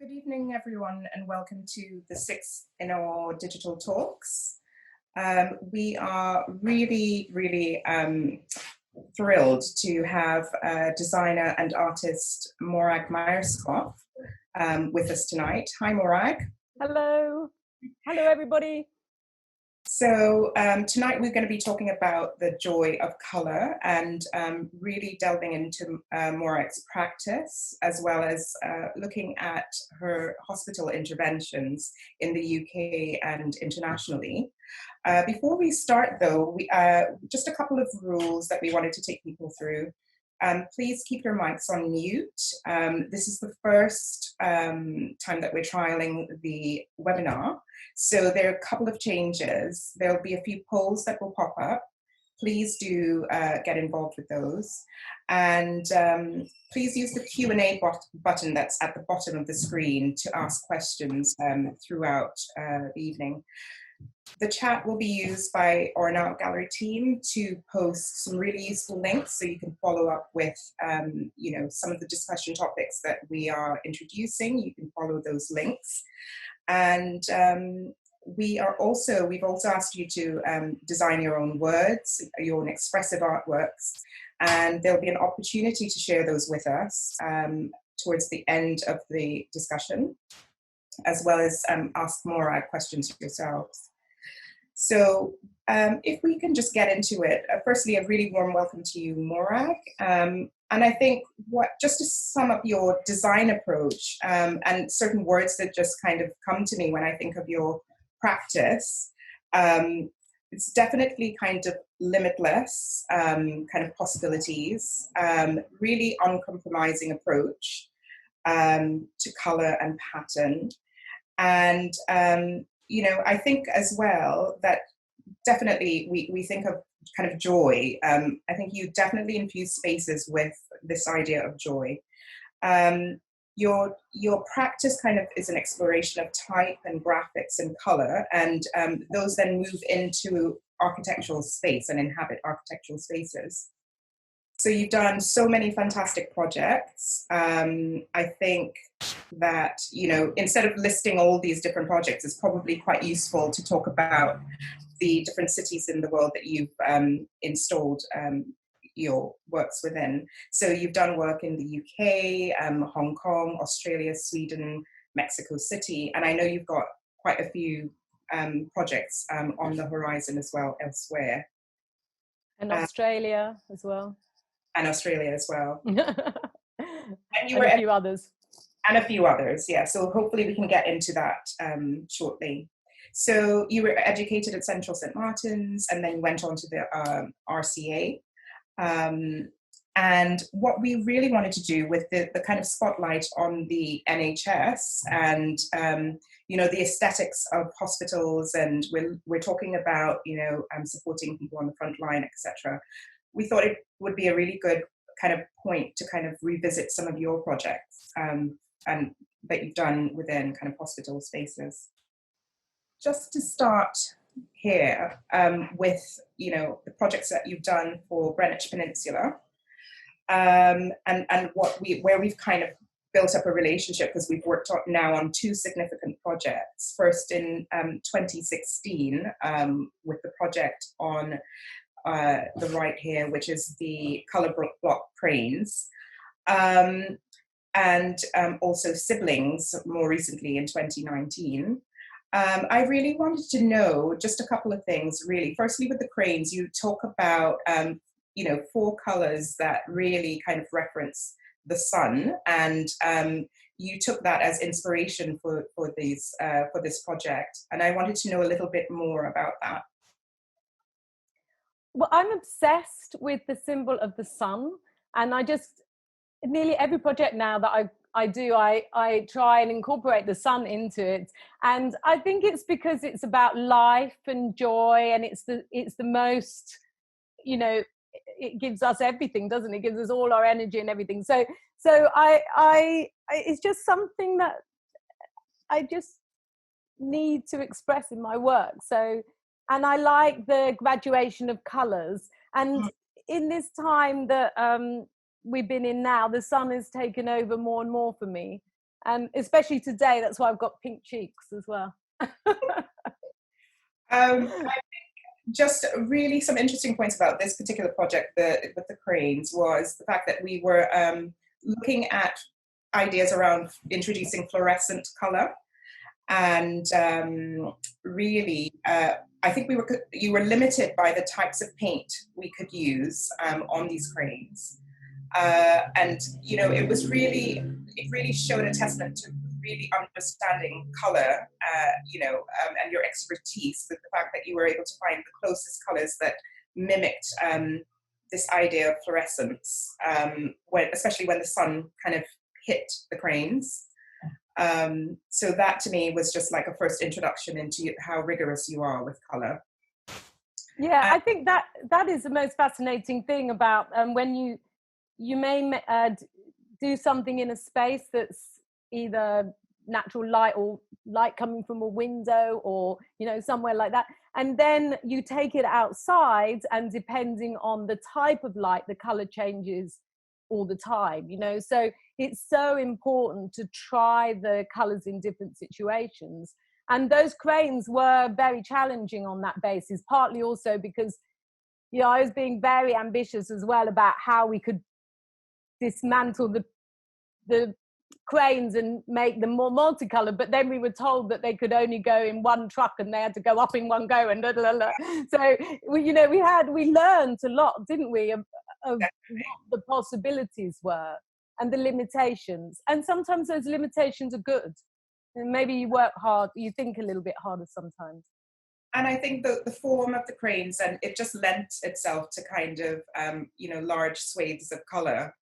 Good evening, everyone, and welcome to the sixth in our digital talks. We are really thrilled to have designer and artist Morag Myerscough with us tonight. Hi, Morag. Hello. Hello, everybody. So tonight we're going to be talking about the joy of colour and really delving into Morag's practice, as well as looking at her hospital interventions in the UK and internationally. Before we start though, just a couple of rules that we wanted to take people through. Please keep your mics on mute. This is the first time that we're trialing the webinar. So there are a couple of changes. There'll be a few polls that will pop up. Please do get involved with those. And please use the Q&A button that's at the bottom of the screen to ask questions throughout the evening. The chat will be used by our Art Gallery team to post some really useful links so you can follow up with some of the discussion topics that we are introducing. You can follow those links. And we've also asked you to design your own words, your own expressive artworks, and there'll be an opportunity to share those with us towards the end of the discussion, as well as ask more questions yourselves. So if we can just get into it, firstly, a really warm welcome to you, Morag. And I think just to sum up your design approach and certain words that just kind of come to me when I think of your practice, it's definitely kind of limitless, kind of possibilities, really uncompromising approach to color and pattern. And I think as well that definitely we think of kind of joy. I think you definitely infuse spaces with this idea of joy. Your practice kind of is an exploration of type and graphics and color, and those then move into architectural space and inhabit architectural spaces. So you've done so many fantastic projects. I think that, instead of listing all these different projects, it's probably quite useful to talk about the different cities in the world that you've installed your works within. So you've done work in the UK, Hong Kong, Australia, Sweden, Mexico City, and I know you've got quite a few projects on the horizon as well elsewhere. And Australia as well. And Australia as well. And a few others. And a few others, yeah. So hopefully we can get into that shortly. So you were educated at Central St. Martin's and then you went on to the RCA. And what we really wanted to do with the kind of spotlight on the NHS and, the aesthetics of hospitals, and we're talking about, supporting people on the front line, etc. We thought it would be a really good kind of point to kind of revisit some of your projects and that you've done within kind of hospital spaces. Just to start here with, the projects that you've done for Greenwich Peninsula and where we've kind of built up a relationship, because we've worked now on two significant projects. First in 2016 with the project on the right here, which is the colour block cranes, and also siblings more recently in 2019. I really wanted to know just a couple of things, really. Firstly, with the cranes, you talk about, 4 colours that really kind of reference the sun, and you took that as inspiration for this project. And I wanted to know a little bit more about that. Well, I'm obsessed with the symbol of the sun, and nearly every project now that I do, I try and incorporate the sun into it. And I think it's because it's about life and joy, and it's the most, it gives us everything, doesn't it? It gives us all our energy and everything. So I it's just something that I just need to express in my work. And I like the graduation of colours. And in this time that we've been in now, the sun has taken over more and more for me. And especially today, that's why I've got pink cheeks as well. Just really some interesting points about this particular project with the cranes was the fact that we were looking at ideas around introducing fluorescent color. And really, I think you were limited by the types of paint we could use on these cranes. And it really showed a testament to really understanding color, and your expertise with the fact that you were able to find the closest colors that mimicked this idea of fluorescence, especially when the sun kind of hit the cranes. So that to me was just like a first introduction into how rigorous you are with color. Yeah, I think that is the most fascinating thing about when you may do something in a space that's either natural light or light coming from a window or somewhere like that, and then you take it outside, and depending on the type of light, the color changes all the time, so it's so important to try the colors in different situations. And those cranes were very challenging on that basis, partly also because I was being very ambitious as well about how we could dismantle the cranes and make them more multicolored, but then we were told that they could only go in one truck and they had to go up in one go, and so we learned a lot, didn't we, of what the possibilities were and the limitations. And sometimes those limitations are good, and maybe you work hard, you think a little bit harder sometimes. And I think the form of the cranes, and it just lent itself to kind of, large swathes of color.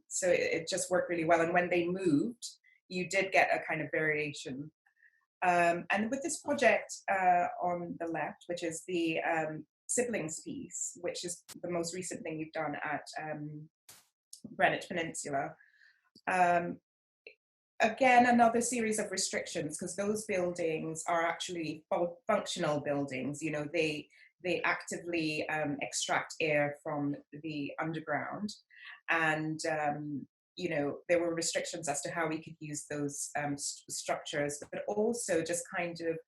So it just worked really well. And when they moved, you did get a kind of variation. And with this project on the left, which is the siblings piece, which is the most recent thing you've done at Greenwich Peninsula. Again, another series of restrictions, because those buildings are actually functional buildings. They actively extract air from the underground, and there were restrictions as to how we could use those structures, but also just kind of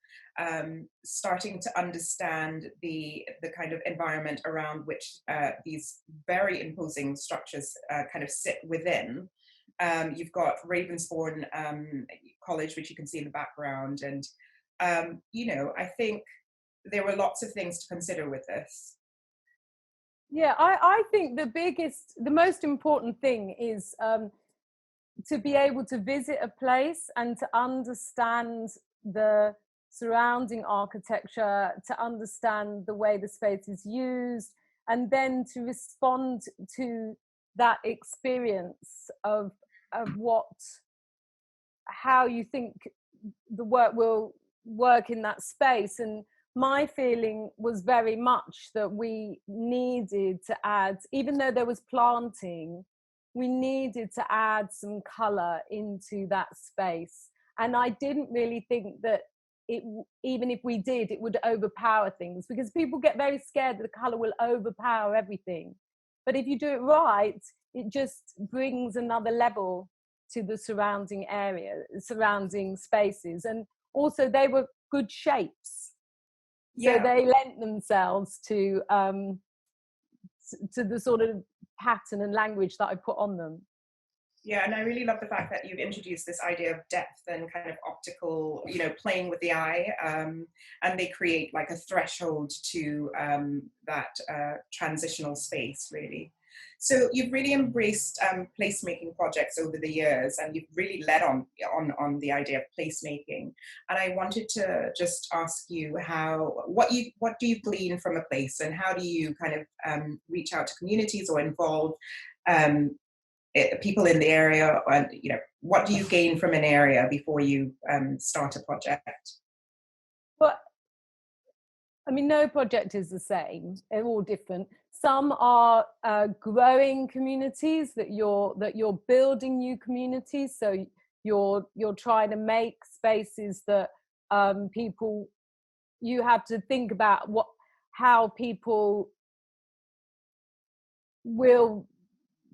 starting to understand the kind of environment around which these very imposing structures kind of sit within. You've got Ravensbourne College, which you can see in the background. And, I think there were lots of things to consider with this. Yeah, I think the most important thing is to be able to visit a place and to understand the surrounding architecture, to understand the way the space is used, and then to respond to that experience of how you think the work will work in that space. And my feeling was very much that we needed to add, even though there was planting, we needed to add some color into that space. And I didn't really think that even if we did, it would overpower things, because people get very scared that the color will overpower everything. But if you do it right, it just brings another level to the surrounding area, surrounding spaces. And also they were good shapes. Yeah. So they lent themselves to the sort of pattern and language that I put on them. Yeah, and I really love the fact that you've introduced this idea of depth and kind of optical, playing with the eye, and they create like a threshold to that transitional space, really. So you've really embraced placemaking projects over the years, and you've really led on the idea of placemaking. And I wanted to just ask you what do you glean from a place, and how do you kind of reach out to communities or involve people in the area, and what do you gain from an area before you start a project? Well, I mean, no project is the same. They're all different. Some are growing communities that you're building new communities. So you're trying to make spaces that people. You have to think about how people will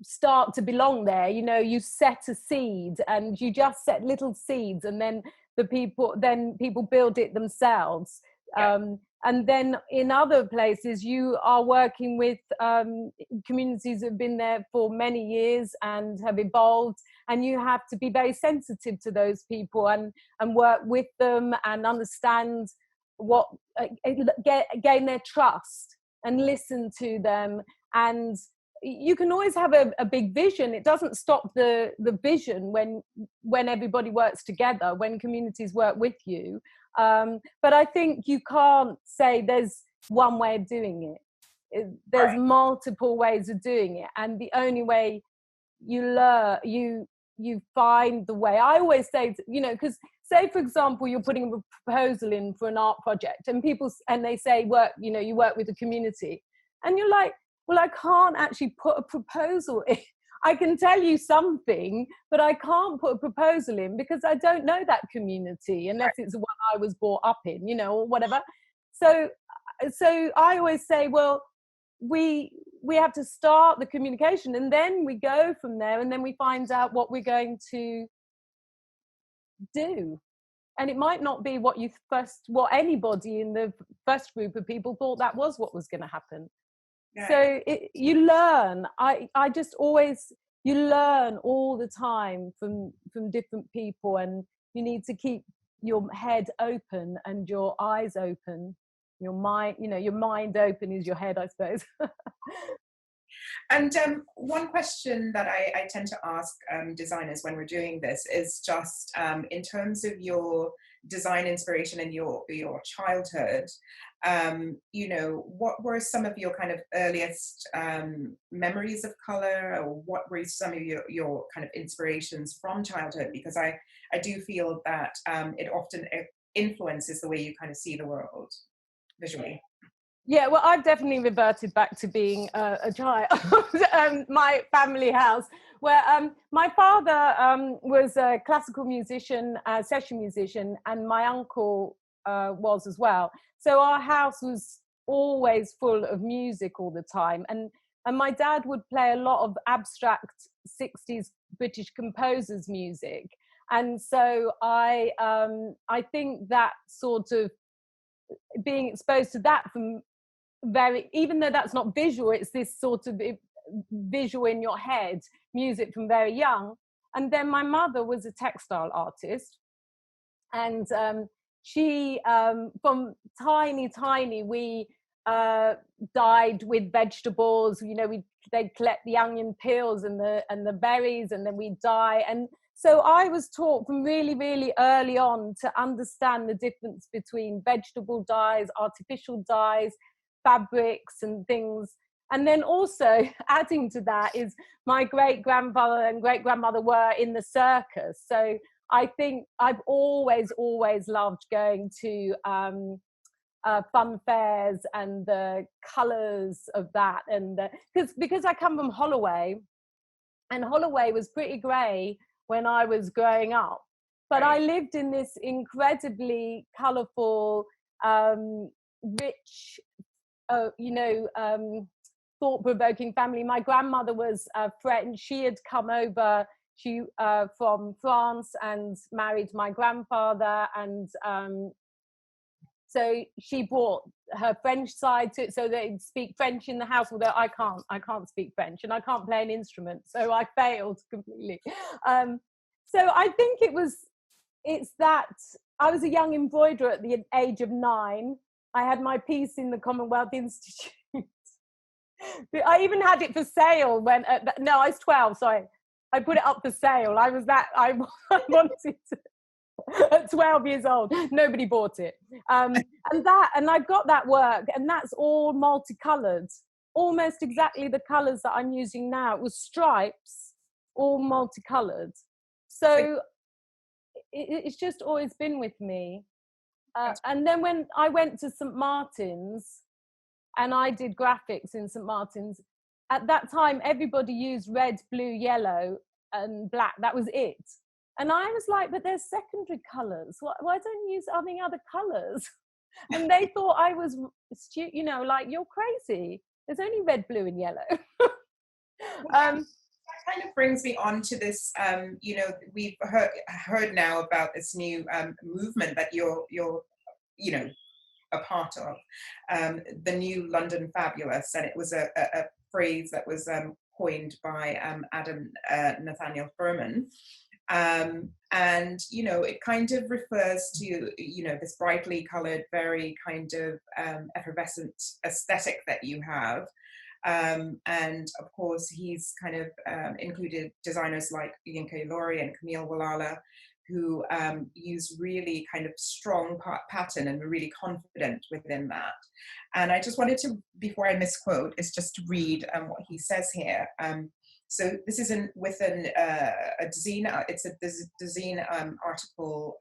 start to belong there. You know, you set a seed, and you just set little seeds, and then people build it themselves. Yeah. And then in other places, you are working with communities that have been there for many years and have evolved, and you have to be very sensitive to those people and work with them and understand what gain their trust and listen to them. And you can always have a big vision. It doesn't stop the vision when everybody works together, when communities work with you. But I think you can't say there's one way of doing it. There's Right. multiple ways of doing it, and the only way you learn, you find the way. I always say, you know, because say for example you're putting a proposal in for an art project, and they say you work with the community, and you're like, well, I can't actually put a proposal in. I can tell you something, but I can't put a proposal in because I don't know that community unless it's the one I was brought up in, you know, or whatever. So I always say, well, we have to start the communication, and then we go from there, and then we find out what we're going to do. And it might not be what anybody in the first group of people thought that was what was going to happen. Yeah. So you learn. I just always, you learn all the time from different people, and you need to keep your head open and your eyes open, your mind, you know, your mind open is your head, I suppose. And one question that I tend to ask designers when we're doing this is just in terms of your design inspiration in your childhood, you know, what were some of your kind of earliest memories of color, or what were some of your kind of inspirations from childhood? Because I do feel that it often influences the way you kind of see the world visually. Yeah, well, I've definitely reverted back to being a child. My family house, where my father was a classical musician, a session musician, and my uncle was as well. So our house was always full of music all the time. And my dad would play a lot of abstract 60s British composers' music. And so I think that sort of being exposed to that from even though that's not visual, it's this sort of visual in your head music from very young. And then my mother was a textile artist, and she from tiny we dyed with vegetables, you know, they'd collect the onion peels and the berries, and then we'd dye. And so I was taught from really, really early on to understand the difference between vegetable dyes, artificial dyes, fabrics and things. And then also adding to that is my great grandfather and great grandmother were in the circus. So I think I've always loved going to fun fairs and the colours of that. And because I come from Holloway, and Holloway was pretty grey when I was growing up. But I lived in this incredibly colourful, rich, thought-provoking family. My grandmother was French. She had come over from France and married my grandfather, and so she brought her French side to it, so they speak French in the house, although I can't speak French, and I can't play an instrument, so I failed completely. So I think it's that I was a young embroiderer at the age of 9. I had my piece in the Commonwealth Institute. I even had it for sale no, I was 12, sorry. I put it up for sale. I wanted to, at 12 years old, nobody bought it. And I've got that work, and that's all multicolored, almost exactly the colors that I'm using now. It was stripes, all multicolored. So it's just always been with me. And then when I went to St. Martin's and I did graphics in St. Martin's, at that time, everybody used red, blue, yellow, and black. That was it. And I was like, but there's secondary colours. Why don't you use any other colours? And they thought I was, like, you're crazy. There's only red, blue, and yellow. kind of brings me on to this, we've heard now about this new movement that you're, a part of, the new London Fabulous, and it was a phrase that was coined by Adam Nathaniel Furman. And it kind of refers to this brightly colored, very kind of effervescent aesthetic that you have. And of course he's kind of included designers like Yinka Ilori and Camille Walala, who use really kind of strong pattern and are really confident within that. And I just wanted to, before I misquote, is just to read what he says here. So this is within a Dezeen, it's a Dezeen article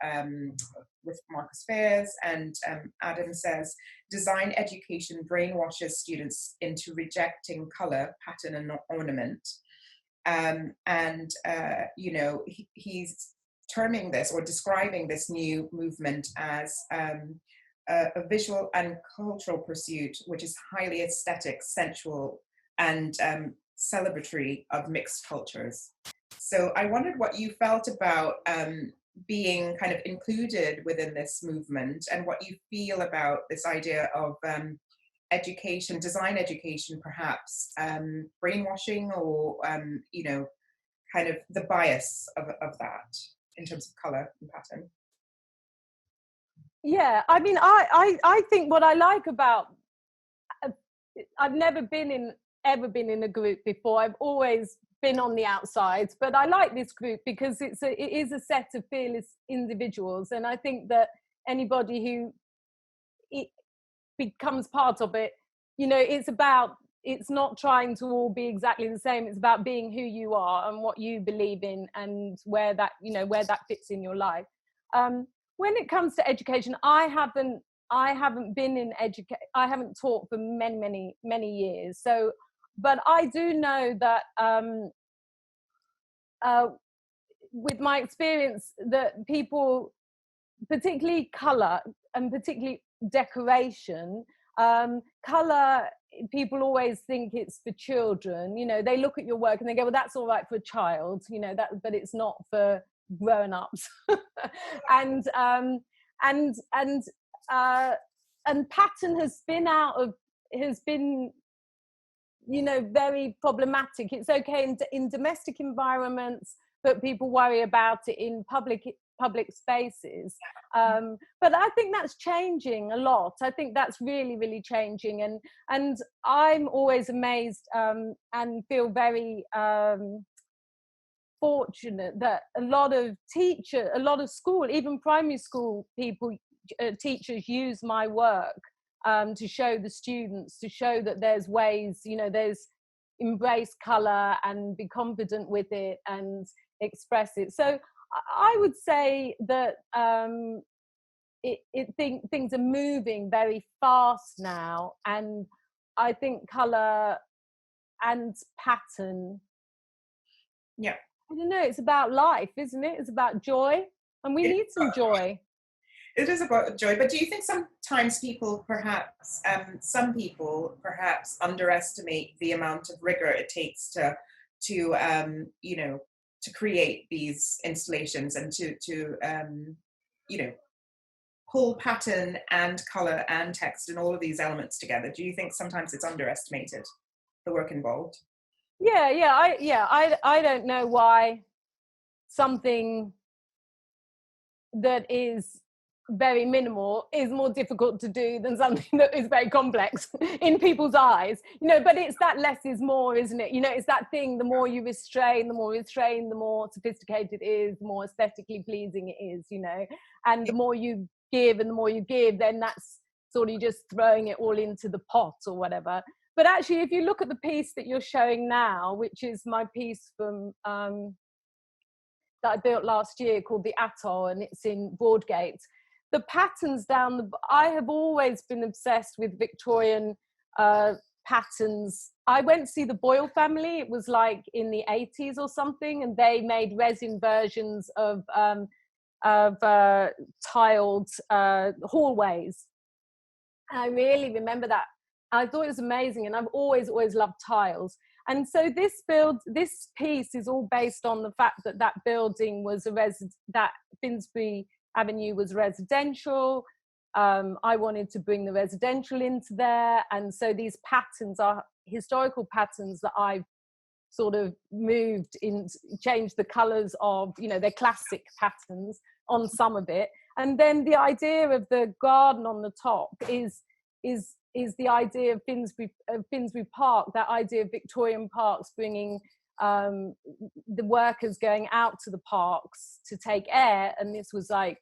with Marcus Fairs, and Adam says, design education brainwashes students into rejecting color, pattern, and ornament. He's terming this or describing this new movement as a visual and cultural pursuit, which is highly aesthetic, sensual, and celebratory of mixed cultures. So I wondered what you felt about being kind of included within this movement, and what you feel about this idea of education, design education, perhaps brainwashing, or kind of the bias of that in terms of color and pattern. Yeah, I mean, I think what I like about, I've never ever been in a group before. I've always been on the outside, but I like this group because it is a set of fearless individuals, and I think that anybody who becomes part of it, it's not trying to all be exactly the same. It's about being who you are and what you believe in, and where that fits in your life. When it comes to education, I haven't been in education. I haven't taught for many years. So, but I do know that with my experience, that people, particularly color and particularly decoration, color, people always think it's for children. They look at your work and they go, well, that's all right for a child, but it's not for grown-ups. and pattern has been very problematic. It's okay in domestic environments, but people worry about it in public spaces. But I think that's changing a lot. I think that's really changing, and I'm always amazed and feel very fortunate that a lot of school, even primary school teachers use my work to show the students, to show that there's ways, there's embrace color and be confident with it and express it. So I would say that things are moving very fast now, and I think color and pattern, I don't know, it's about life, isn't it? It's about joy, and we need some joy. It is about joy, but do you think sometimes some people perhaps underestimate the amount of rigor it takes to create these installations, and to pull pattern and color and text and all of these elements together? Do you think sometimes it's underestimated, the work involved? I don't know why something that is very minimal is more difficult to do than something that is very complex in people's eyes, but it's that less is more, isn't it? It's that thing, the more you restrain, the more sophisticated it is, the more aesthetically pleasing it is, and the more you give, then that's sort of just throwing it all into the pot or whatever. But actually, if you look at the piece that you're showing now, which is my piece from that I built last year called The Atoll, and it's in Broadgate, the patterns I have always been obsessed with Victorian patterns. I went to see the Boyle family. It was like in the 80s or something, and they made resin versions of tiled hallways. I really remember that. I thought it was amazing, and I've always loved tiles. And so this piece is all based on the fact that that building was that Finsbury Avenue was residential. I wanted to bring the residential into there, and so these patterns are historical patterns that I've sort of changed the colours of, they're classic patterns on some of it. And then the idea of the garden on the top is the idea of Finsbury Park, that idea of Victorian parks bringing the workers going out to the parks to take air, and this was like,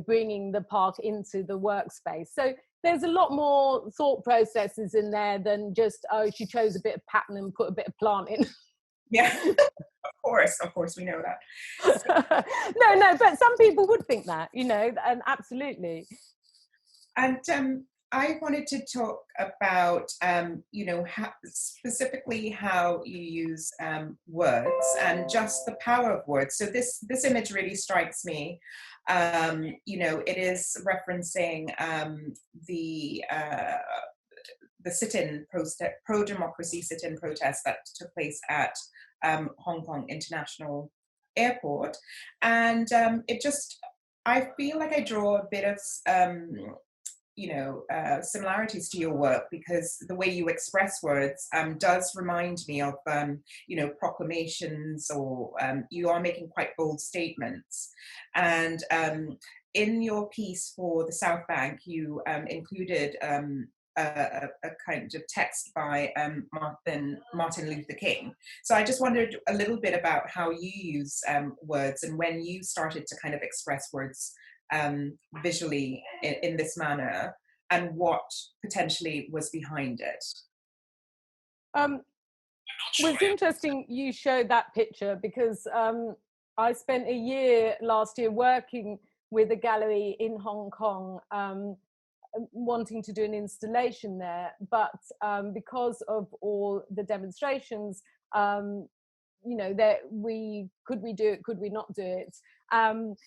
bringing the park into the workspace. So there's a lot more thought processes in there than just, she chose a bit of pattern and put a bit of plant in. Yeah, of course, we know that. No, but some people would think that, and absolutely. And I wanted to talk about, specifically how you use words and just the power of words. So this image really strikes me. It is referencing the sit-in pro-democracy sit-in protest that took place at Hong Kong International Airport, and I feel like I draw a bit of similarities to your work, because the way you express words does remind me of proclamations, or you are making quite bold statements. And in your piece for the South Bank, you included a kind of text by Martin Luther King. So I just wondered a little bit about how you use words, and when you started to kind of express words visually in this manner, and what potentially was behind it. Well, it's interesting you showed that picture, because I spent a year last year working with a gallery in Hong Kong, wanting to do an installation there, but because of all the demonstrations, that could we do it, could we not do it, and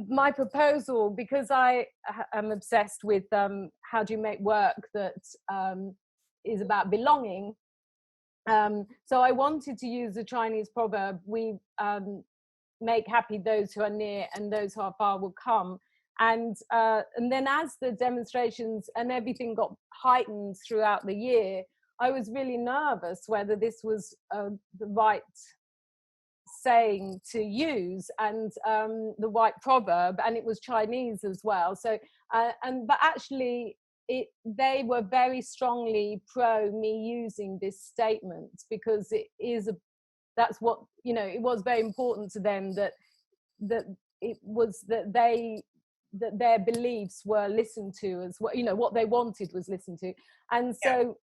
my proposal, because I am obsessed with how do you make work that is about belonging, so I wanted to use the Chinese proverb, we make happy those who are near, and those who are far will come. And then as the demonstrations and everything got heightened throughout the year, I was really nervous whether this was the right saying to use, and the right proverb, and it was Chinese as well. So, but actually, they were very strongly pro me using this statement, because that's what, it was very important to them that it was that their beliefs were listened to as well, what they wanted was listened to. And so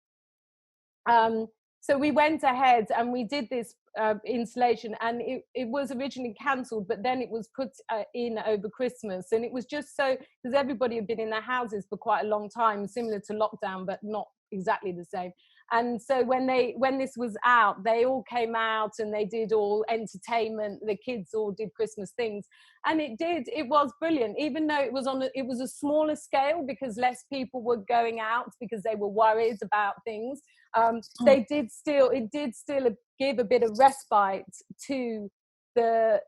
so we went ahead and we did this installation, and it was originally cancelled, but then it was put in over Christmas, and it was just so, because everybody had been in their houses for quite a long time, similar to lockdown but not exactly the same. And so when this was out, they all came out and they did all entertainment, the kids all did Christmas things, and it was brilliant, even though it was a smaller scale, because less people were going out because they were worried about things. It did still give a bit of respite to the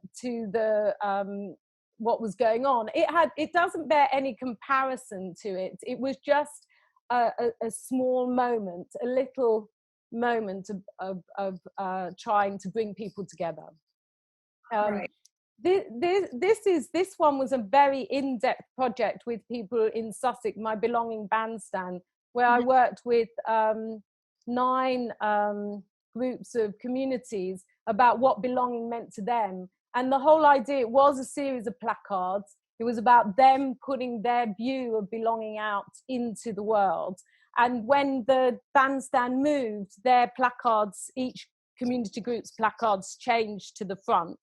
what was going on. It doesn't bear any comparison to it. It was just a small moment, a little moment of trying to bring people together. Right. This one was a very in-depth project with people in Sussex, my Belonging bandstand, where I worked with 9 groups of communities about what belonging meant to them. And the whole idea was a series of placards. It was about them putting their view of belonging out into the world. And when the bandstand moved, their placards, each community group's placards, changed to the front.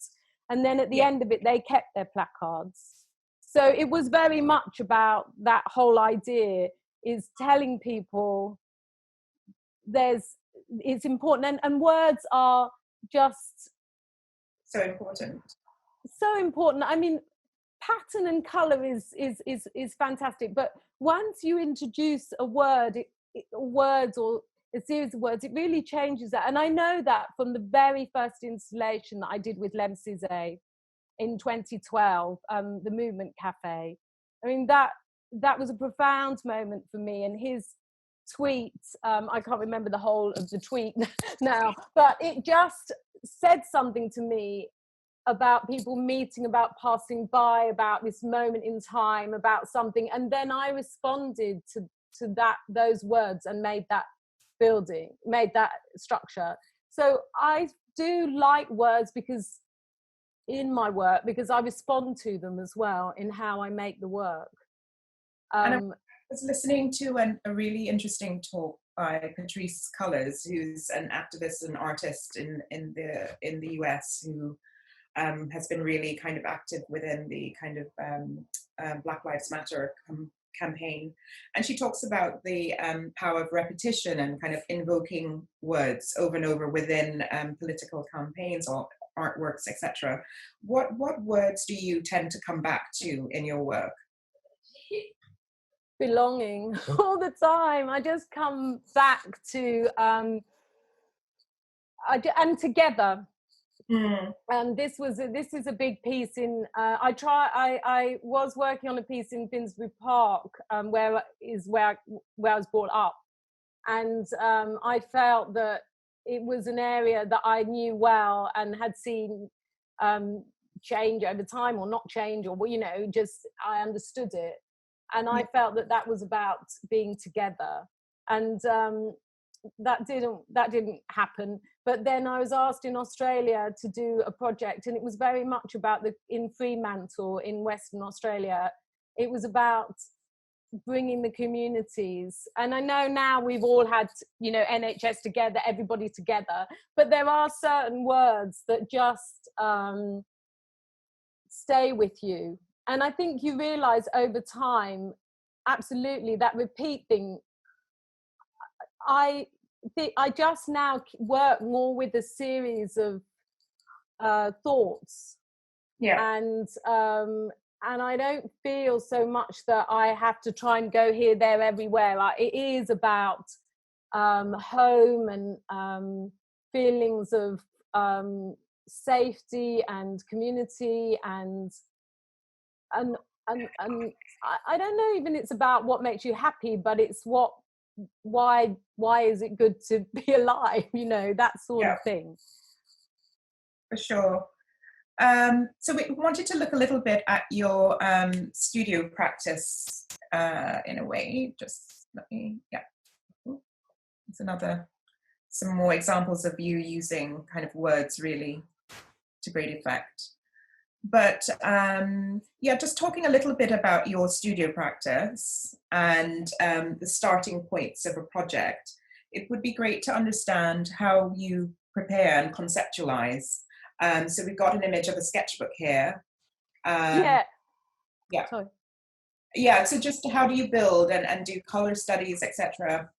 And then at the end of it, they kept their placards. So it was very much about that whole idea, is telling people it's important, and words are just so important. I mean, pattern and color is fantastic, but once you introduce a word, words, or a series of words, it really changes that. And I know that from the very first installation that I did with Lem Cizé in 2012, the Movement Cafe. I mean, that was a profound moment for me. And his tweet, I can't remember the whole of the tweet now, but it just said something to me about people meeting, about passing by, about this moment in time, about something. And then I responded to those words and made that structure. So I do like words because in my work, because I respond to them as well in how I make the work. And I was listening to a really interesting talk by Patrice Cullors, who's an activist and artist in the US, who has been really kind of active within the kind of Black Lives Matter campaign. And she talks about the power of repetition and kind of invoking words over and over within political campaigns or artworks, etc. What words do you tend to come back to in your work? Belonging all the time. I just come back to and together. This is a big piece in I was working on a piece in Finsbury Park, where I was brought up, and I felt that it was an area that I knew well and had seen change over time, or not change, or just I understood it, and I felt that was about being together, and that didn't happen. But then I was asked in Australia to do a project, and it was very much about in Fremantle in Western Australia, it was about bringing the communities. And I know now we've all had NHS together, everybody together, but there are certain words that just stay with you. And I think you realize over time, absolutely, that repeat thing. I just now work more with a series of thoughts, and I don't feel so much that I have to try and go here, there, everywhere. It is about home and feelings of safety and community, and I don't know even it's about what makes you happy, but it's why is it good to be alive, that sort of thing. For sure. So we wanted to look a little bit at your studio practice in a way. Just let me, it's some more examples of you using kind of words really to great effect. But just talking a little bit about your studio practice and the starting points of a project, it would be great to understand how you prepare and conceptualize. So we've got an image of a sketchbook here. So just how do you build and do color studies, etc.?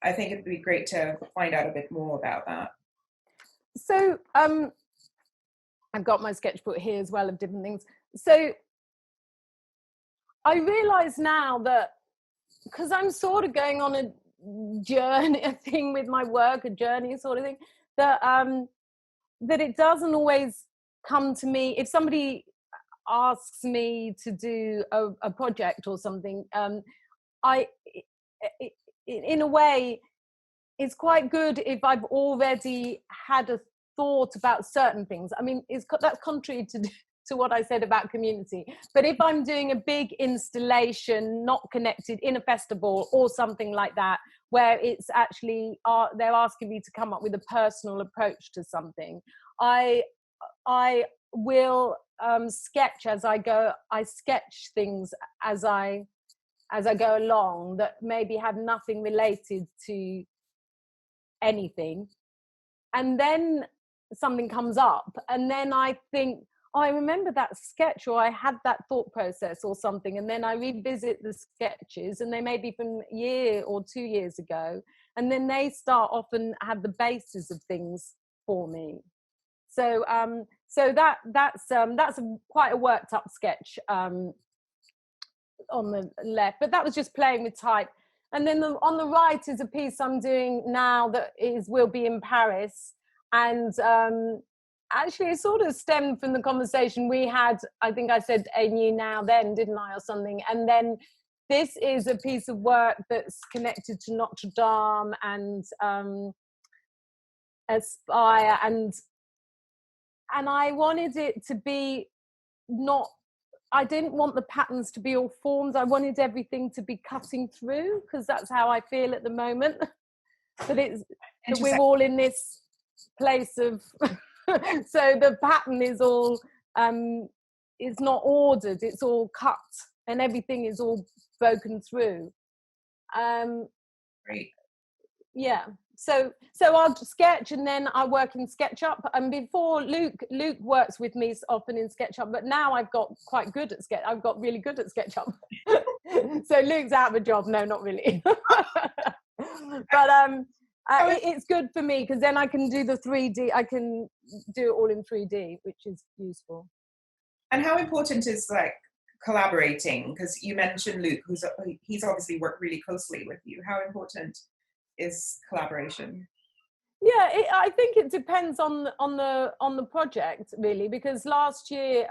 I think it'd be great to find out a bit more about that. So I've got my sketchbook here as well of different things. So I realize now that, because I'm sort of going on a journey, a thing with my work, a journey sort of thing, that it doesn't always come to me. If somebody asks me to do a project or something, in a way, it's quite good if I've already had a thought about certain things. I mean, that's contrary to what I said about community. But if I'm doing a big installation, not connected, in a festival or something like that, where it's actually they're asking me to come up with a personal approach to something, I will sketch as I go. I sketch things as I go along that maybe have nothing related to anything, and then something comes up, and then I think, I remember that sketch, or I had that thought process or something, and then I revisit the sketches, and they may be from a year or 2 years ago, and then they start often have the basis of things for me. So that's quite a worked up sketch on the left, but that was just playing with type. And then on the right is a piece I'm doing now that will be in Paris. And actually, it sort of stemmed from the conversation we had. I think I said "a new now then," didn't I, or something? And then this is a piece of work that's connected to Notre Dame and Aspire, and I wanted it to be not. I didn't want the patterns to be all formed. I wanted everything to be cutting through, because that's how I feel at the moment. that we're all in this place of so the pattern is all is not ordered, it's all cut, and everything is all broken through. Great. Yeah, so I'll sketch, and then I work in SketchUp. And before, Luke works with me often in SketchUp, but now I've got quite good at I've got really good at SketchUp. So Luke's out of a job. No, not really. But it's good for me, because then I can do the 3D. I can do it all in 3D, which is useful. And how important is like collaborating? Because you mentioned Luke, he's obviously worked really closely with you. How important is collaboration? Yeah, I think it depends on the project, really, because last year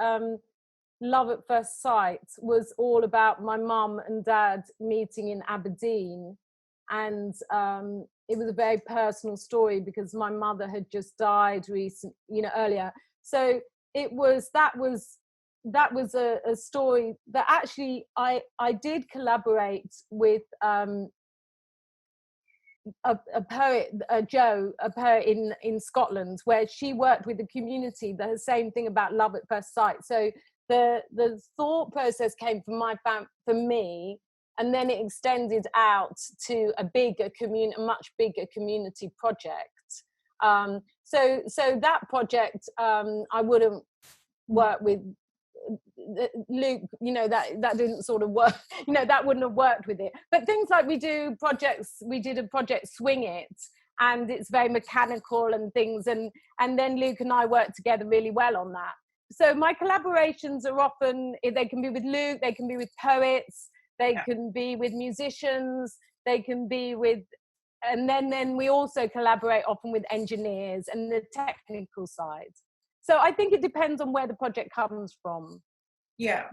Love at First Sight was all about my mum and dad meeting in Aberdeen, and it was a very personal story because my mother had just died earlier. So that was a story that actually I did collaborate with a poet, Jo, a poet in Scotland, where she worked with the community. The same thing about Love at First Sight. So the thought process came from from me, and then it extended out to a much bigger community project. So that project, I wouldn't work with Luke, that didn't sort of work, that wouldn't have worked with it. But things like we did a project Swing It, and it's very mechanical and things, and then Luke and I worked together really well on that. So my collaborations are often, they can be with Luke, they can be with poets, they can be with musicians, they can be with, and then we also collaborate often with engineers and the technical side. So I think it depends on where the project comes from. Yeah.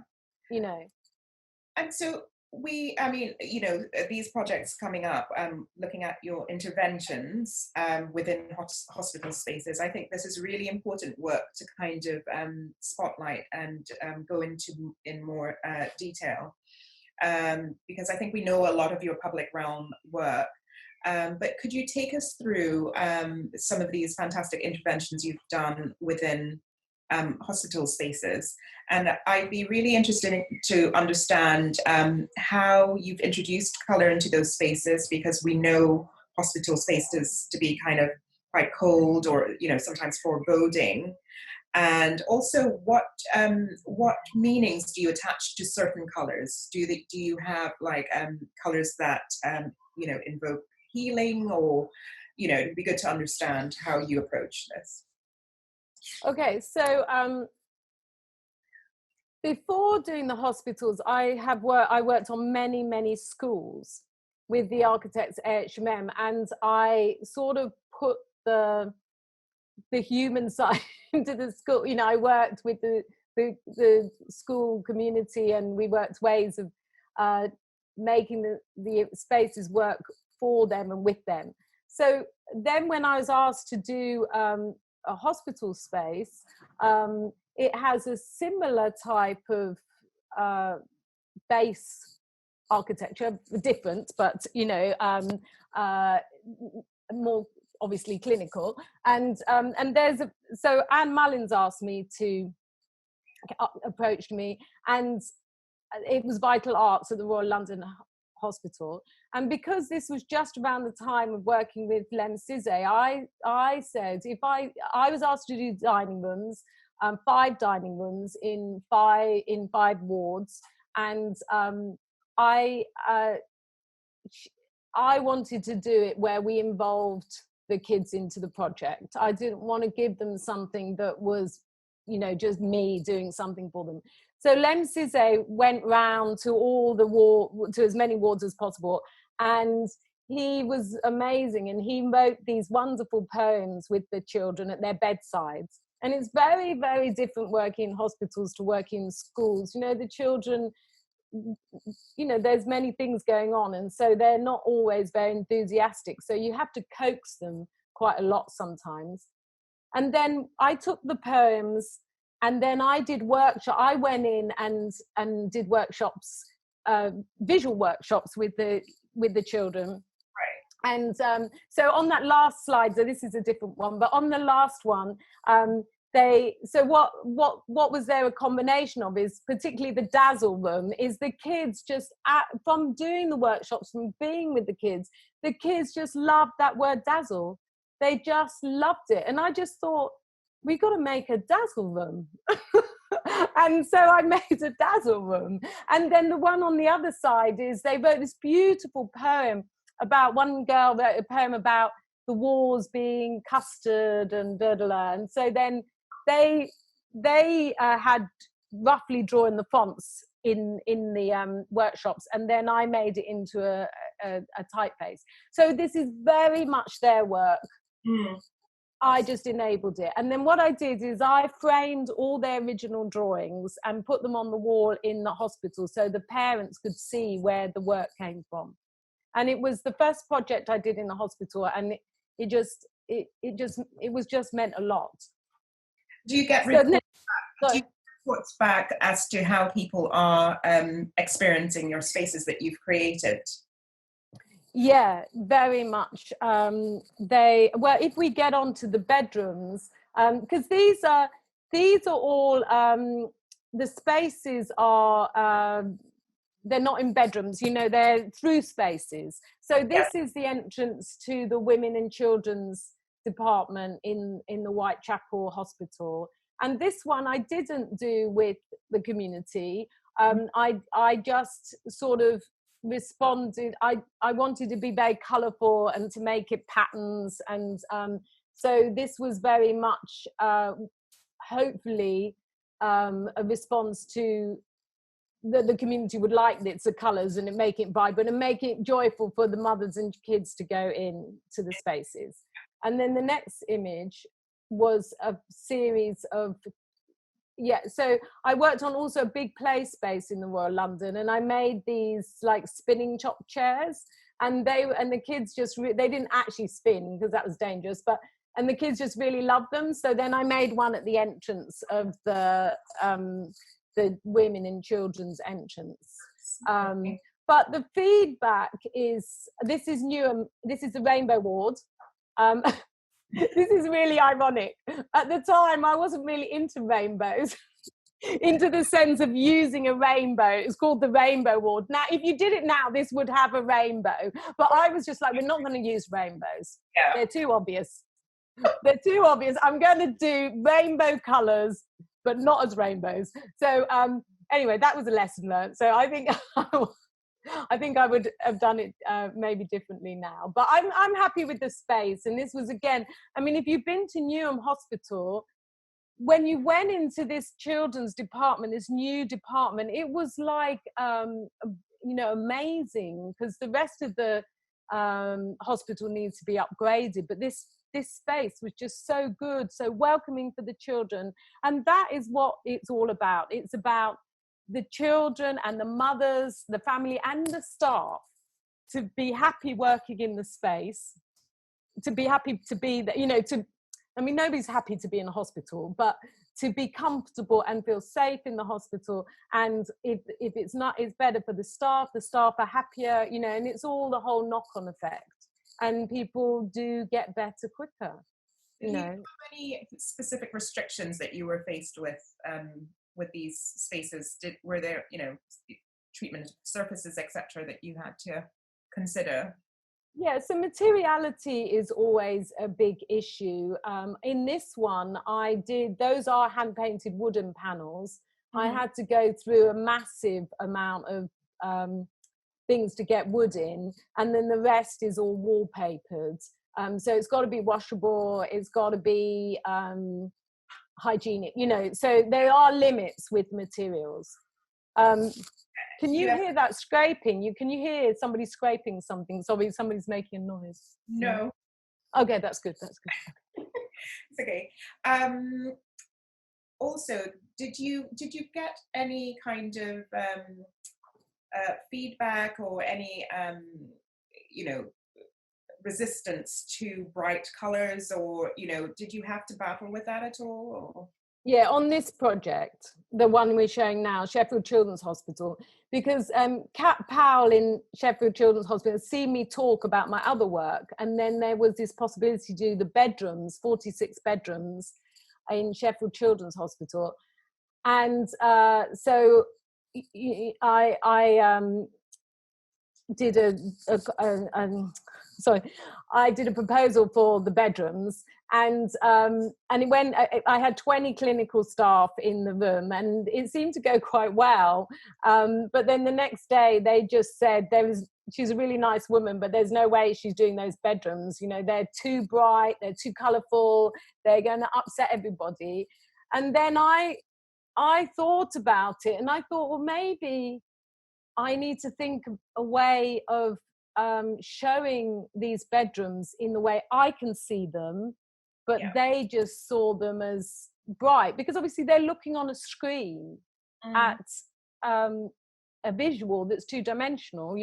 And so these projects coming up, looking at your interventions within hospital spaces, I think this is really important work to kind of spotlight and go into in more detail, because I think we know a lot of your public realm work. But could you take us through some of these fantastic interventions you've done within hospital spaces? And I'd be really interested to understand how you've introduced colour into those spaces, because we know hospital spaces to be kind of quite cold or, sometimes foreboding. And also, what meanings do you attach to certain colours? Do you have like colours that invoke healing, or it'd be good to understand how you approach this. Okay, so before doing the hospitals, I worked on many schools with the architects at HMM, and I sort of put the human side into the school. I worked with the school community, and we worked ways of making the spaces work for them and with them. So then when I was asked to do a hospital space, it has a similar type of base architecture, different, but more obviously clinical. And so Anne Mullins approached me, and it was Vital Arts at the Royal London Hospital. And because this was just around the time of working with Lem Sizet, I said, if I was asked to do dining rooms, 5 dining rooms in 5 wards, and I wanted to do it where we involved the kids into the project. I didn't want to give them something that was, just me doing something for them. So Lem Sizet went round to all to as many wards as possible, And he was amazing, and he wrote these wonderful poems with the children at their bedsides. And it's very, very different working in hospitals to working in schools. You know, the children, you know, there's many things going on, and so they're not always very enthusiastic. So you have to coax them quite a lot sometimes. And then I took the poems, and then I did workshop. I went in and did workshops, visual workshops with the children. And so on that last slide, so this is a different one, but on the last one, what was there a combination of is particularly the dazzle room is the kids just from doing the workshops, from being with the kids just loved that word dazzle. They just loved it. And I just thought, we got to make a dazzle room. And so I made a dazzle room. And then the one on the other side is they wrote this beautiful poem about, one girl wrote a poem about the walls being custard and da-da-da. And so then they had roughly drawn the fonts in the workshops, and then I made it into a typeface. So this is very much their work. I just enabled it. And then what I did is I framed all their original drawings and put them on the wall in the hospital so the parents could see where the work came from. And it was the first project I did in the hospital, and it was just meant a lot. Do you get reports back as to how people are experiencing your spaces that you've created? Yeah, very much. If we get onto the bedrooms, because these are all the spaces are. They're not in bedrooms, you know, they're through spaces. So this is the entrance to the Women and Children's department in the Whitechapel Hospital. And this one I didn't do with the community. I just sort of responded. I wanted to be very colourful and to make it patterns. And so this was very much, hopefully, a response to the community would like it, the colours, and it make it vibrant and make it joyful for the mothers and kids to go in to the spaces. And then the next image was a series of so I worked on also a big play space in the Royal London, and I made these like spinning top chairs, and the kids just they didn't actually spin because that was dangerous, and the kids just really loved them. So then I made one at the entrance of the Women and Children's entrance. But the feedback is, this is new, this is the Rainbow Ward. This is really ironic. At the time, I wasn't really into rainbows, into the sense of using a rainbow. It's called the Rainbow Ward. Now, if you did it now, this would have a rainbow. But I was just like, we're not going to use rainbows. Yeah. They're too obvious. They're too obvious. I'm going to do rainbow colours, but not as rainbows. So anyway, that was a lesson learned. So I think I would have done it maybe differently now. But I'm happy with the space. And this was, again, I mean, if you've been to Newham Hospital, when you went into this children's department, this new department, it was like, amazing, because the rest of the hospital needs to be upgraded. But this space was just so good, so welcoming for the children. And that is what it's all about. It's about the children and the mothers, the family and the staff to be happy working in the space, to be happy to be there, nobody's happy to be in a hospital, but to be comfortable and feel safe in the hospital. And if it's not, it's better for the staff are happier, and it's all the whole knock-on effect. And people do get better quicker. Did you have any specific restrictions that you were faced with these spaces? Were there, treatment surfaces, etc., that you had to consider? Yeah, so materiality is always a big issue. In this one, those are hand-painted wooden panels. Mm-hmm. I had to go through a massive amount of things to get wood in, and then the rest is all wallpapered. So it's got to be washable, it's got to be hygienic, so there are limits with materials. Can you Yeah. hear that scraping? Can you hear somebody scraping something? Sorry, somebody's making a noise. No. Okay, that's good. That's good. It's okay. Also, did you get any kind of feedback or any you know resistance to bright colors, or did you have to battle with that at all? Or? Yeah, on this project, the one we're showing now, Sheffield Children's Hospital, because Kat Powell in Sheffield Children's Hospital has seen me talk about my other work, and then there was this possibility to do the bedrooms, 46 bedrooms in Sheffield Children's Hospital. And so I did I did a proposal for the bedrooms, and it went. I had 20 clinical staff in the room, and it seemed to go quite well. But then the next day, they just said she's a really nice woman, but there's no way she's doing those bedrooms. They're too bright, they're too colourful, they're going to upset everybody. And then I thought about it, and I thought, well, maybe I need to think of a way of showing these bedrooms in the way I can see them, but they just saw them as bright, because obviously they're looking on a screen at a visual that's two-dimensional,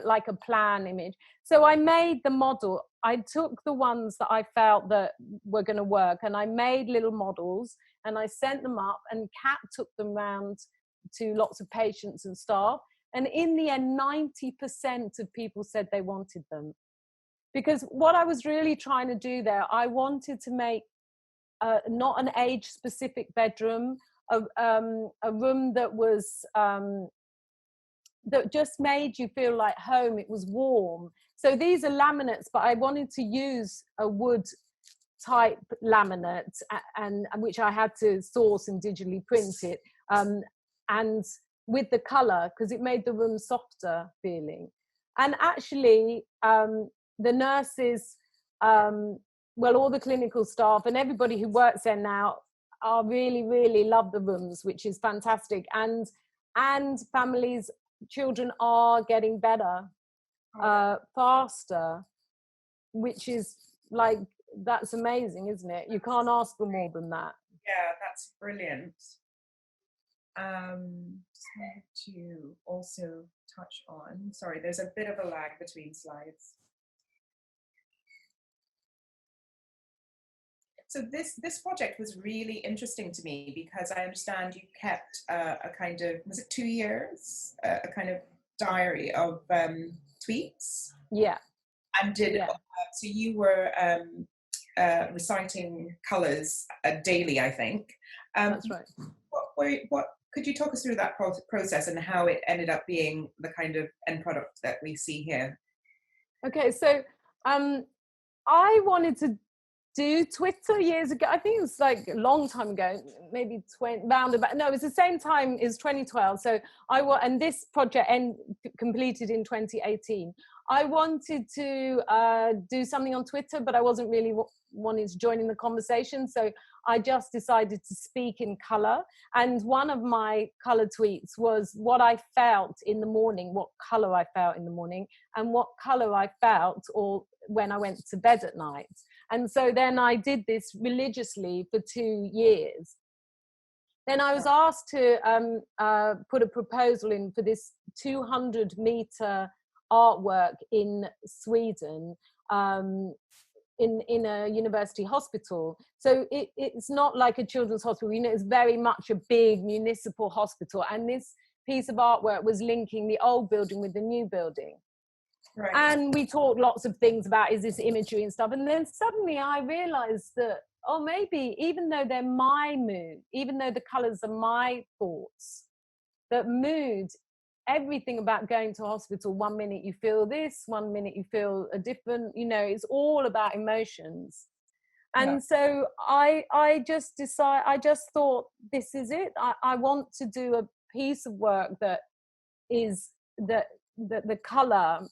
like a plan image. So I made the model. I took the ones that I felt that were going to work, and I made little models, and I sent them up, and Kat took them round to lots of patients and staff. And in the end, 90% of people said they wanted them. Because what I was really trying to do there, I wanted to make not an age-specific bedroom, a room that was that just made you feel like home. It was warm. So these are laminates, but I wanted to use a wood type laminate, and which I had to source and digitally print it. And with the color, because it made the room softer feeling. And actually, the nurses, all the clinical staff and everybody who works there now are really, really love the rooms, which is fantastic. And families, children are getting better, faster, which is like, that's amazing, isn't it? You can't ask for more than that. Yeah, that's brilliant. Just wanted to also touch on, sorry, there's a bit of a lag between slides. So this project was really interesting to me, because I understand you kept a kind of, was it 2 years, a kind of diary of tweets? Yeah. And so you were reciting colours daily, I think. That's right. What could you talk us through that process and how it ended up being the kind of end product that we see here? Okay, so I wanted to do Twitter years ago. I think it was like a long time ago, maybe it was the same time as 2012. So and this project completed in 2018. I wanted to do something on Twitter, but I wasn't really wanting to join in the conversation. So I just decided to speak in color. And one of my color tweets was what I felt in the morning, what color I felt in the morning, and what color I felt or when I went to bed at night. And so then I did this religiously for 2 years. Then I was asked to put a proposal in for this 200-meter artwork in Sweden, in a university hospital. So it's not like a children's hospital, it's very much a big municipal hospital. And this piece of artwork was linking the old building with the new building. Right. And we talked lots of things about, is this imagery and stuff. And then suddenly I realized that, maybe even though they're my mood, even though the colors are my thoughts, that mood, everything about going to hospital, 1 minute you feel this, 1 minute you feel a different, it's all about emotions. And so I just thought, this is it. I want to do a piece of work that is that the color,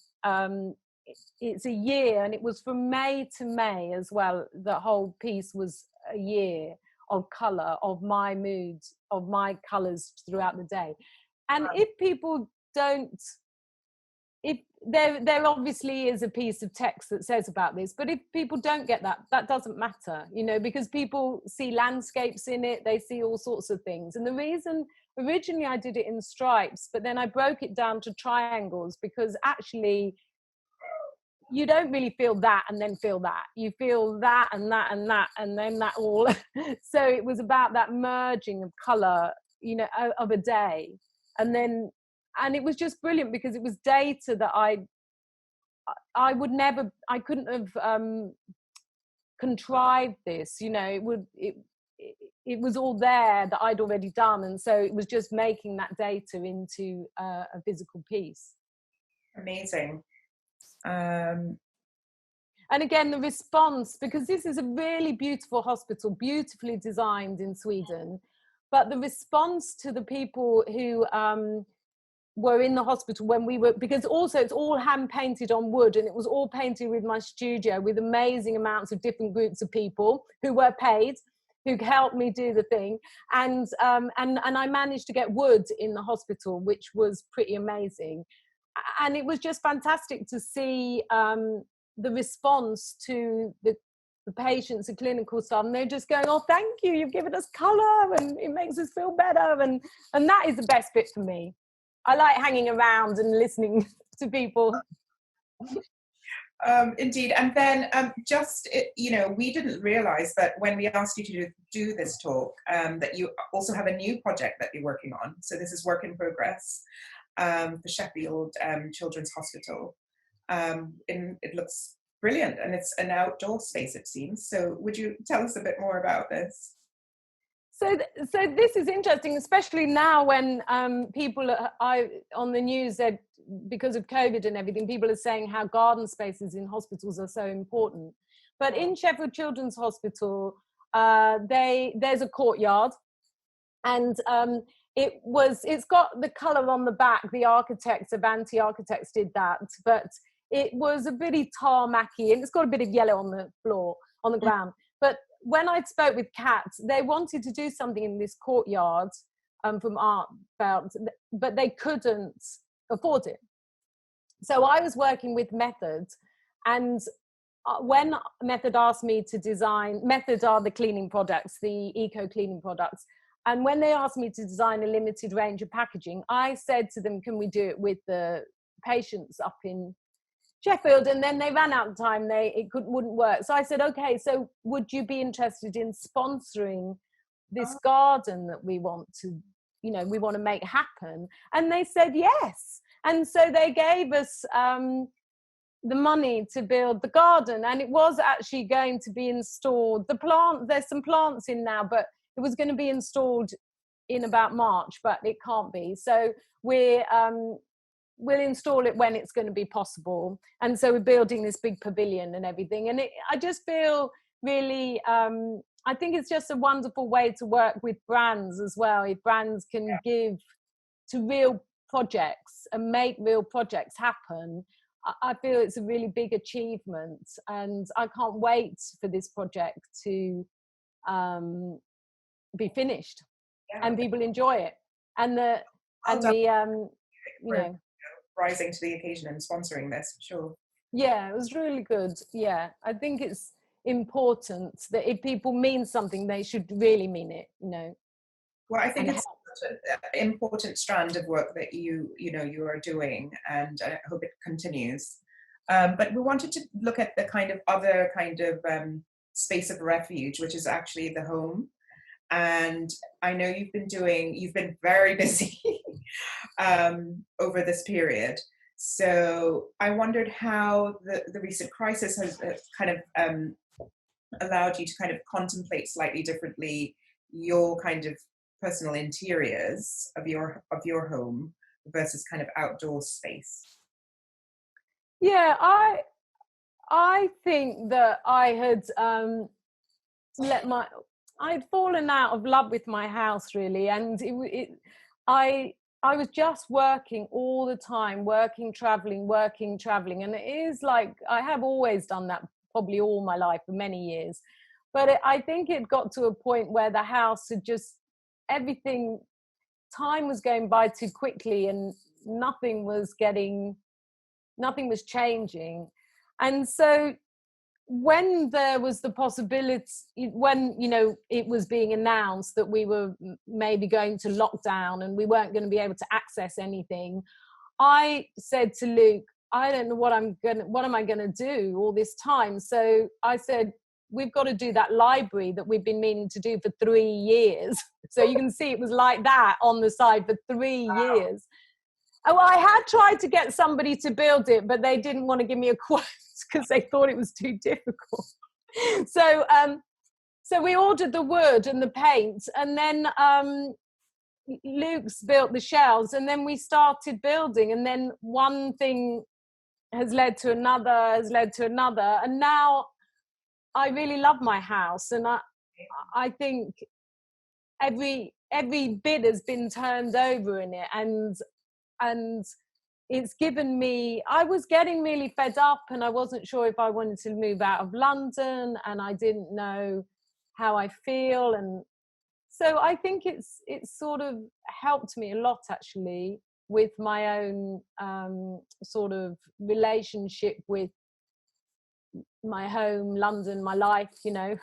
it's a year, and it was from May to May as well. The whole piece was a year of color, of my moods, of my colors throughout the day. And if people don't, if there obviously is a piece of text that says about this, but if people don't get that, that doesn't matter, you know, because people see landscapes in it, they see all sorts of things. And the reason originally I did it in stripes, but then I broke it down to triangles, because actually you don't really feel that and then feel that. You feel that and that and that and then that all. So it was about that merging of colour, you know, of a day. And then, and it was just brilliant because it was data that I would never, I couldn't have contrived this, you know, it was all there that I'd already done. And so it was just making that data into a physical piece. Amazing. And again, the response, because this is a really beautiful hospital, beautifully designed in Sweden, but the response to the people who were in the hospital when we were, because also it's all hand painted on wood, and it was all painted with my studio with amazing amounts of different groups of people who were paid, who helped me do the thing. And I managed to get wood in the hospital, which was pretty amazing. And it was just fantastic to see the response to the patients and clinical staff, and they're just going, oh, thank you, you've given us colour and it makes us feel better. And that is the best bit for me. I like hanging around and listening to people. Indeed. And then you know, we didn't realize that when we asked you to do this talk, that you also have a new project that you're working on. So this is work in progress for Sheffield Children's Hospital. It looks brilliant, and it's an outdoor space, it seems. So would you tell us a bit more about this? So this is interesting, especially now when people on the news that because of COVID and everything, people are saying how garden spaces in hospitals are so important. But in Sheffield Children's Hospital, there's a courtyard, and it's got the colour on the back. The architects, Avanti Architects, did that, but it was a really tarmacky, and it's got a bit of yellow on the floor, on the ground. But when I spoke with Kat, they wanted to do something in this courtyard from Art Belt, but they couldn't afford it. So I was working with Method, and when Method asked me to design, Method are the cleaning products, the eco cleaning products, and when they asked me to design a limited range of packaging, I said to them, can we do it with the patients up in Sheffield? And then they ran out of time, wouldn't work. So I said, okay, so would you be interested in sponsoring this garden that we want to, you know, we want to make happen? And they said yes. And so they gave us the money to build the garden, and it was actually going to be installed. There's some plants in now, but it was going to be installed in about March, but it can't be. So we'll install it when it's going to be possible. And so we're building this big pavilion and everything. And I just feel really, I think it's just a wonderful way to work with brands as well. If brands can give to real projects and make real projects happen, I feel it's a really big achievement. And I can't wait for this project to be finished and people enjoy it. And you know, rising to the occasion and sponsoring this, sure. Yeah, it was really good. Yeah, I think it's important that if people mean something, they should really mean it, you know. Well, I think it's such an important strand of work that you are doing, and I hope it continues. But we wanted to look at the other kind of space of refuge, which is actually the home. And I know you've been very busy over this period. So I wondered how the recent crisis has kind of allowed you to kind of contemplate slightly differently your kind of personal interiors of your home versus kind of outdoor space. Yeah, I think that I had I'd fallen out of love with my house, really, and I was just working all the time, traveling, and it is like I have always done that, probably all my life for many years. But I think it got to a point where the house had just everything time was going by too quickly, and nothing was changing. And so when there was the possibility, when, you know, it was being announced that we were maybe going to lockdown and we weren't going to be able to access anything, I said to Luke, I don't know what am I going to do all this time? So I said, we've got to do that library that we've been meaning to do for 3 years. So you can see it was like that on the side for 3 years. Oh, well, I had tried to get somebody to build it, but they didn't want to give me a quote because they thought it was too difficult. So we ordered the wood and the paint, and then Luke's built the shelves, and then we started building, and then one thing has led to another, and now I really love my house, and I think every bit has been turned over in it, and it's given me, I was getting really fed up, and I wasn't sure if I wanted to move out of London, and I didn't know how I feel, and so I think it's sort of helped me a lot, actually, with my own sort of relationship with my home, London, my life, you know.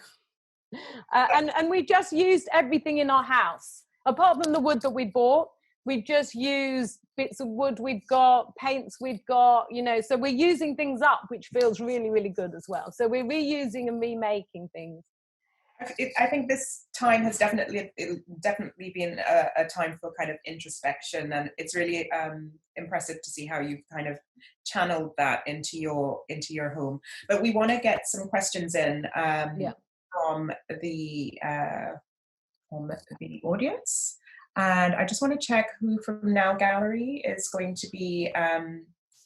And we just used everything in our house. Apart from the wood that we bought, we've just used bits of wood we've got, paints we've got, you know, so we're using things up, which feels really, really good as well. So we're reusing and remaking things. I think this time has definitely been a time for kind of introspection, and it's really impressive to see how you've kind of channeled that into your home. But we want to get some questions in from the audience, and I just want to check who from Now Gallery is going to be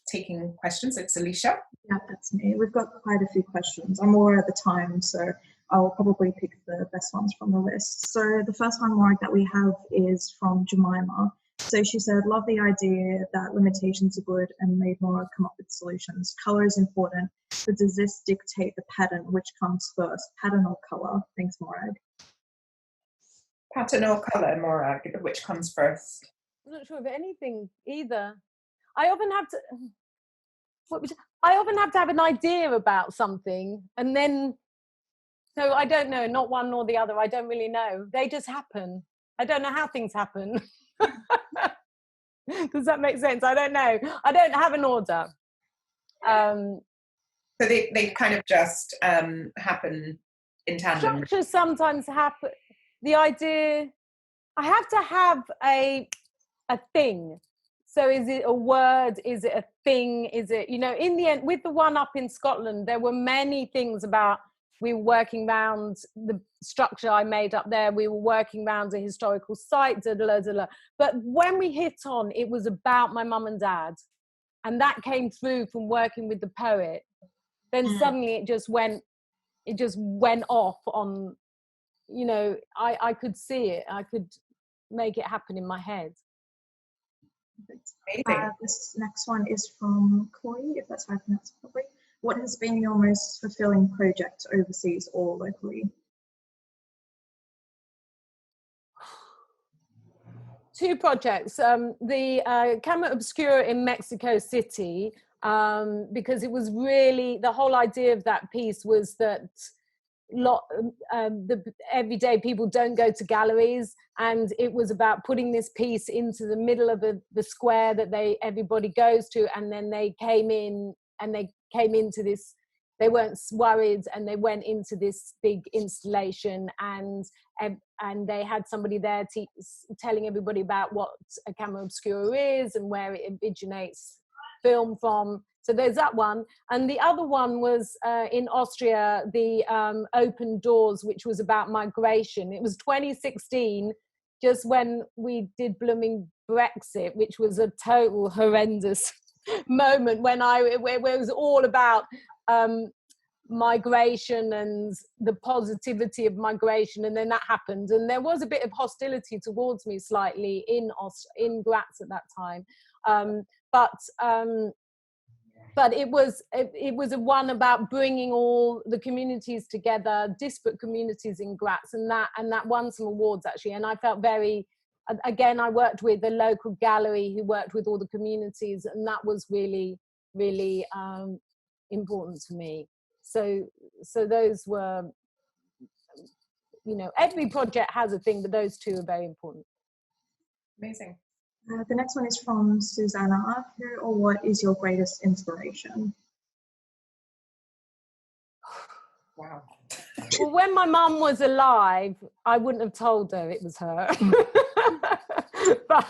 taking questions. It's Alicia. Yeah, that's me. We've got quite a few questions. I'm aware of the time, so I'll probably pick the best ones from the list. So the first one, Morag, that we have is from Jemima. So she said, love the idea that limitations are good and made Morag come up with solutions. Colour is important, but does this dictate the pattern? Which comes first, pattern or colour? Thanks, Morag. Pattern or colour, Morag, which comes first? I'm not sure of anything either. I often have to have an idea about something, and then, so I don't know, not one nor the other. I don't really know. They just happen. I don't know how things happen. Does that make sense? I don't know. I don't have an order. So they kind of just happen in tandem. Structures sometimes happen. The idea, I have to have a thing. So is it a word? Is it a thing? Is it, you know, in the end, with the one up in Scotland, there were many things about, we were working around the structure I made up there. We were working around a historical site, but when we hit on, it was about my mum and dad. And that came through from working with the poet. Then suddenly it just went off on, you know, I could see it. I could make it happen in my head. This next one is from Chloe, if that's how I pronounce it properly. What has been your most fulfilling project overseas or locally? Two projects. The Camera Obscura in Mexico City, because it was really, the whole idea of that piece was that the everyday people don't go to galleries, and it was about putting this piece into the middle of the square that everybody goes to, and then they came into this, they weren't worried, and they went into this big installation, and they had somebody there telling everybody about what a camera obscura is and where it originates film from. So there's that one. And the other one was in Austria, the Open Doors, which was about migration. It was 2016, just when we did blooming Brexit, which was a total horrendous moment when it was all about migration and the positivity of migration, and then that happened, and there was a bit of hostility towards me slightly in Graz at that time, but it was a one about bringing all the communities together, disparate communities in Graz, and that won some awards, actually, and I felt very again, I worked with the local gallery who worked with all the communities, and that was really, really important to me. So those were, every project has a thing, but those two are very important. Amazing. The next one is from Susanna. Who or what is your greatest inspiration? Wow. Well, when my mum was alive, I wouldn't have told her it was her. But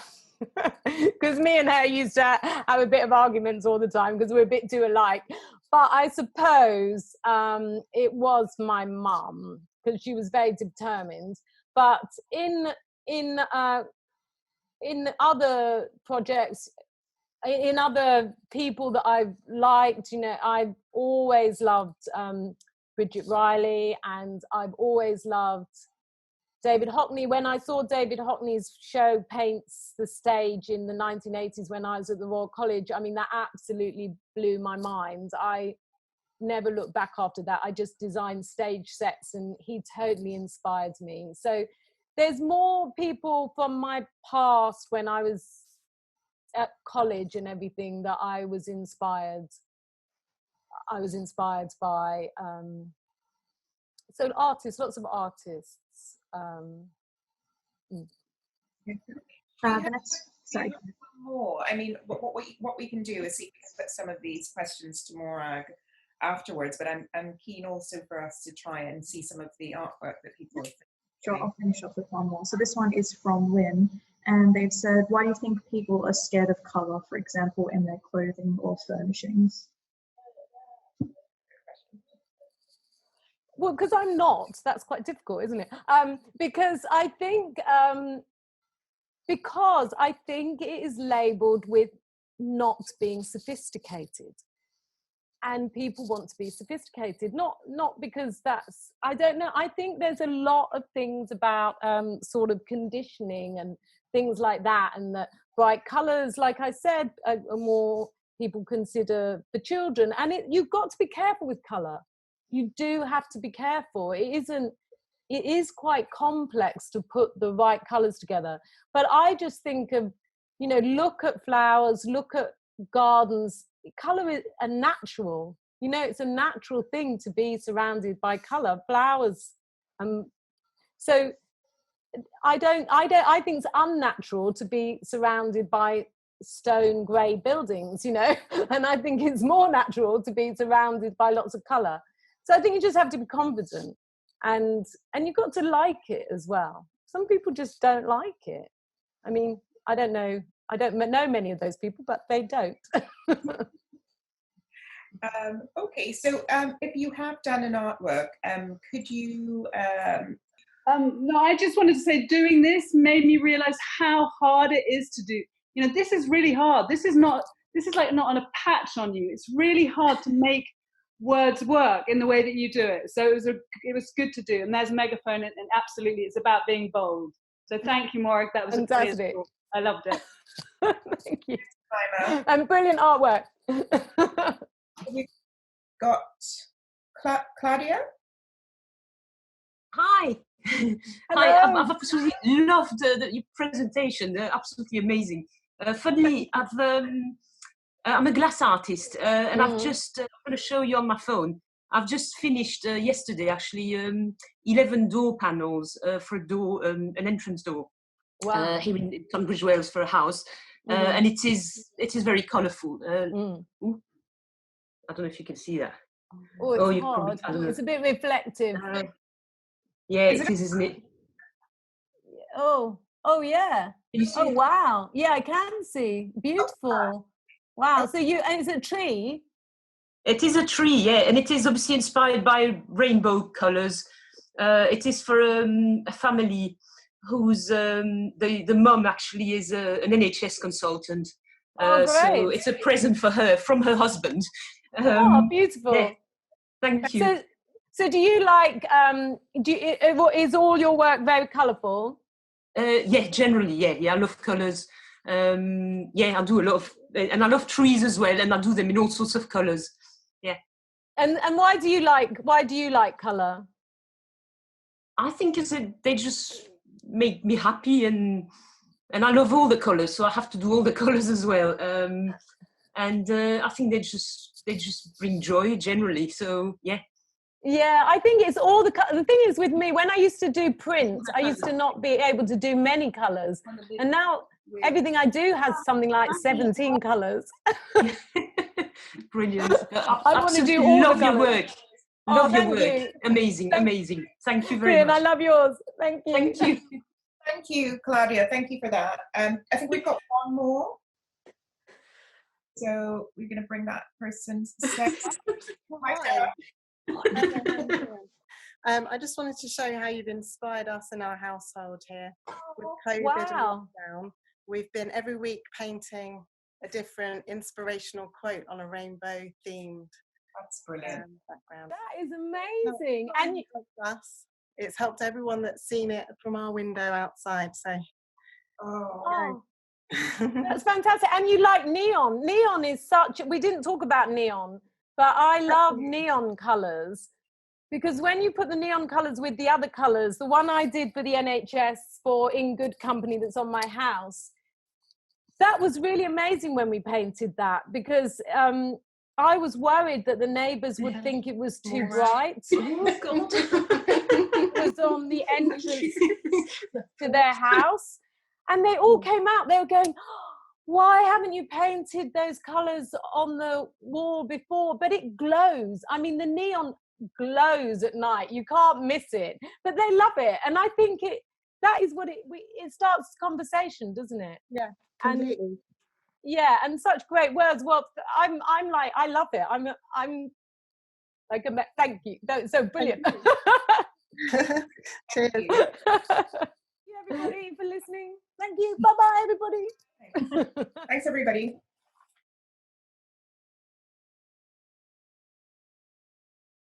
because me and her used to have a bit of arguments all the time because we're a bit too alike. But I suppose it was my mum, because she was very determined. But in other projects, in other people that I've liked, I've always loved Bridget Riley, and I've always loved David Hockney. When I saw David Hockney's show Paints the Stage in the 1980s when I was at the Royal College, I mean, that absolutely blew my mind. I never looked back after that. I just designed stage sets, and he totally inspired me. So there's more people from my past when I was at college and everything that I was inspired by. So artists, lots of artists. The next, sorry. More. I mean, what we can do is see if we can put some of these questions to Morag afterwards. But I'm keen also for us to try and see some of the artwork that people have. Sure, I'll finish off with one more. So this one is from Lynn, and they've said, why do you think people are scared of colour, for example, in their clothing or furnishings? Well, because I'm not. That's quite difficult, isn't it? Because I think it is labelled with not being sophisticated, and people want to be sophisticated. Not because that's, I don't know. I think there's a lot of things about sort of conditioning and things like that, and that bright colours, like I said, are more people consider for children. And you've got to be careful with colour. You do have to be careful. It is quite complex to put the right colours together. But I just think of, look at flowers, look at gardens. Colour is a natural, it's a natural thing to be surrounded by colour. Flowers. So I think it's unnatural to be surrounded by stone grey buildings, and I think it's more natural to be surrounded by lots of colour. So I think you just have to be confident, and you've got to like it as well. Some people just don't like it. I mean, I don't know many of those people, but they don't. Okay, so if you have done an artwork, could you... No, I just wanted to say, doing this made me realise how hard it is to do. This is really hard. This is like not on a patch on you. It's really hard to make words work in the way that you do it. So it was good to do. And there's Megaphone, and absolutely, it's about being bold. So thank you, Morag. That was fantastic. I loved it. Thank you. And brilliant artwork. We've got Claudia. Hi. Hi. I've absolutely loved your presentation. They're absolutely amazing. Funnily, I'm a glass artist, and I've just, I'm going to show you on my phone. I've just finished yesterday, actually, 11 door panels for a door, an entrance door. Wow. Here in Tunbridge Wells for a house. And it is very colourful. I don't know if you can see that. Oh, it's hard. It's a bit reflective. Yeah, it is, isn't it? Oh, yeah. Can you see it? Wow. Yeah, I can see. Beautiful. Wow. So and it's a tree? It is a tree, yeah, and it is obviously inspired by rainbow colours. It is for a family whose the mum actually is an NHS consultant. Great. So it's a present for her from her husband. Beautiful. Yeah. Thank you. So do you like, is all your work very colourful? Yeah, generally, yeah, I love colours. I do a lot of, and I love trees as well, and I do them in all sorts of colours. Yeah. And why do you like colour? I think they just make me happy, and and I love all the colors, so I have to do all the colors as well. And I think they just bring joy generally. So yeah. Yeah, I think it's all the thing is with me, when I used to do print, I used to not be able to do many colors, and now everything I do has something like 17 colors. Brilliant. I want to do all love the your colours. work. Love your work. You. Amazing. Thank you very much. I love yours. Thank you. Thank you. Thank you, Claudia. Thank you for that. I think we've got one more. So we're going to bring that person. I just wanted to show you how you've inspired us in our household here with COVID and lockdown. We've been every week painting a different inspirational quote on a rainbow themed background. That is amazing. And us, it's helped everyone that's seen it from our window outside. So that's fantastic. And you like neon. Neon is we didn't talk about neon, but I love neon colors, because when you put the neon colors with the other colors, the one I did for the NHS for In Good Company that's on my house, that was really amazing when we painted that, because I was worried that the neighbours would think it was too bright. It was on the entrance to their house. And they all came out, they were going, why haven't you painted those colours on the wall before? But it glows. I mean, the neon glows at night. You can't miss it. But they love it. And I think that is what it starts conversation, doesn't it? Yeah, completely. And, yeah, and such great words. Well, I'm like, I love it. I'm like, thank you. That's so brilliant. Cheers. Thank you, everybody, for listening. Thank you. Bye-bye, everybody. Thanks, everybody.